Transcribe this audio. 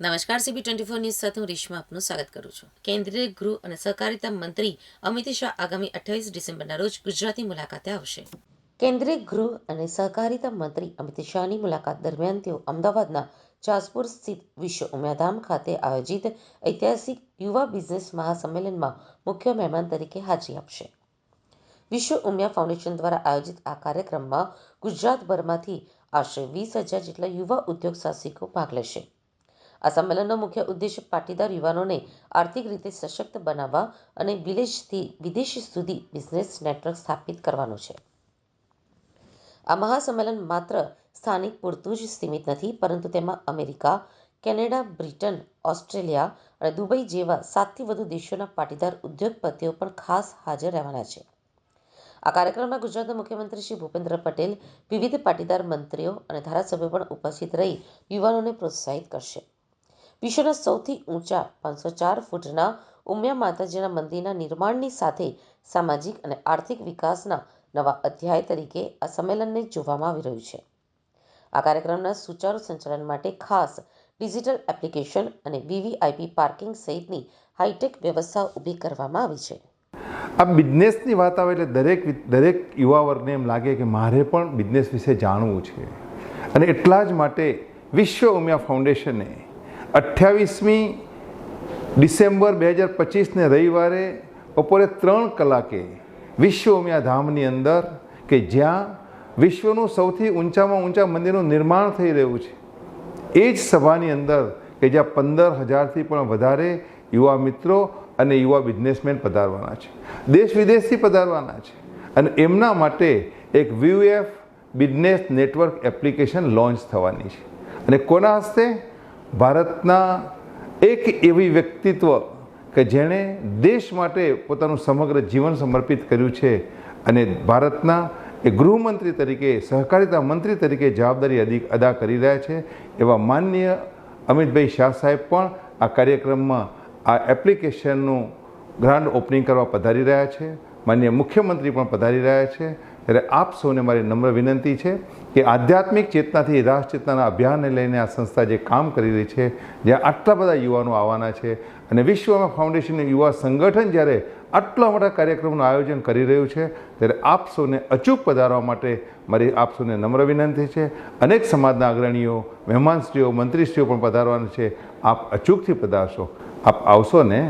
નમસ્કાર, CB24 news સાથે હું રેશમા આપનું સ્વાગત કરું છું. કેન્દ્રીય ગૃહ અને સહકારિતા મંત્રી અમિત શાહ આગામી 28 ડિસેમ્બરના રોજ ગુજરાતની મુલાકાતે આવશે. કેન્દ્રીય ગૃહ અને સહકારિતા મંત્રી અમિત શાહની મુલાકાત દરમિયાન તેઓ અમદાવાદના જાસપુર સ્થિત વિશ્વ ઉમિયાધામ ખાતે આયોજિત ઐતિહાસિક યુવા બિઝનેસ મહાસંમેલનમાં મુખ્ય મહેમાન તરીકે હાજરી આપશે. વિશ્વ ઉમિયા ફાઉન્ડેશન દ્વારા આયોજિત આ કાર્યક્રમમાં ગુજરાતભરમાંથી આશરે 20,000 જેટલા યુવા ઉદ્યોગ સાહસિકો ભાગ લેશે. આ સંમેલનનો મુખ્ય ઉદ્દેશ પાટીદાર યુવાનોને આર્થિક રીતે સશક્ત બનાવવા અને વિલેજથી વિદેશ સુધી બિઝનેસ નેટવર્ક સ્થાપિત કરવાનો છે. આ મહાસંમેલન માત્ર સ્થાનિક પૂરતું જ સીમિત નથી, પરંતુ તેમાં અમેરિકા, કેનેડા, બ્રિટન, ઓસ્ટ્રેલિયા અને દુબઈ જેવા 7થી વધુ દેશોના પાટીદાર ઉદ્યોગપતિઓ પણ ખાસ હાજર રહેવાના છે. આ કાર્યક્રમમાં ગુજરાતના મુખ્યમંત્રી શ્રી ભૂપેન્દ્ર પટેલ, વિવિધ પાટીદાર મંત્રીઓ અને ધારાસભ્યો પણ ઉપસ્થિત રહી યુવાનોને પ્રોત્સાહિત કરશે. વિશ્વના સૌથી ઊંચા 504 ફૂટના ઉમિયા માતાજીના મંદિરના નિર્માણની સાથે સામાજિક અને આર્થિક વિકાસના નવા અધ્યાય તરીકે આ સંમેલનને જોવામાં આવી રહ્યું છે. આ કાર્યક્રમના સુચારુ સંચાલન માટે ખાસ ડિજિટલ એપ્લિકેશન અને VVIP પાર્કિંગ સહિતની હાઈટેક વ્યવસ્થાઓ ઊભી કરવામાં આવી છે. આ બિઝનેસની વાત આવે એટલે દરેક યુવા વર્ગને એમ લાગે કે મારે પણ બિઝનેસ વિશે જાણવું છે, અને એટલા જ માટે વિશ્વ ઉમિયા ફાઉન્ડેશને 28મી ડિસેમ્બર 2025ને રવિવારે બપોરે 3 કલાકે વિશ્વ ઉમિયા ધામની અંદર, કે જ્યાં વિશ્વનું સૌથી ઊંચામાં ઊંચા મંદિરનું નિર્માણ થઈ રહ્યું છે, એ જ સભાની અંદર કે જ્યાં 15,000થી પણ વધારે યુવા મિત્રો અને યુવા બિઝનેસમેન પધારવાના છે, દેશ વિદેશથી પધારવાના છે, અને એમના માટે એક VUF business network application launch થવાની છે. અને કોના હસ્તે? ભારતના એક એવી વ્યક્તિત્વ કે જેણે દેશ માટે પોતાનું સમગ્ર જીવન સમર્પિત કર્યું છે અને ભારતના એ ગૃહમંત્રી તરીકે, સહકારિતા મંત્રી તરીકે જવાબદારી અદા કરી રહ્યા છે એવા માનનીય અમિતભાઈ શાહ સાહેબ પણ આ કાર્યક્રમમાં આ એપ્લિકેશનનું ગ્રાન્ડ ઓપનિંગ કરવા પધારી રહ્યા છે. માનનીય મુખ્યમંત્રી પણ પધારી રહ્યા છે. ત્યારે આપ સૌને મારી નમ્ર વિનંતી છે કે આધ્યાત્મિક ચેતનાથી રાષ્ટ્ર ચેતનાના અભિયાનને લઈને આ સંસ્થા જે કામ કરી રહી છે, જ્યાં આટલા બધા યુવાનો આવવાના છે, અને વિશ્વ ફાઉન્ડેશનનું યુવા સંગઠન જ્યારે આટલા મોટા કાર્યક્રમનું આયોજન કરી રહ્યું છે, ત્યારે આપ સૌને અચૂક પધારવા માટે મારી આપ સૌને નમ્ર વિનંતી છે. અનેક સમાજના અગ્રણીઓ, મહેમાનશ્રીઓ, મંત્રીશ્રીઓ પણ પધારવાના છે. આપ અચૂકથી પધારશો. આપ આવશો ને?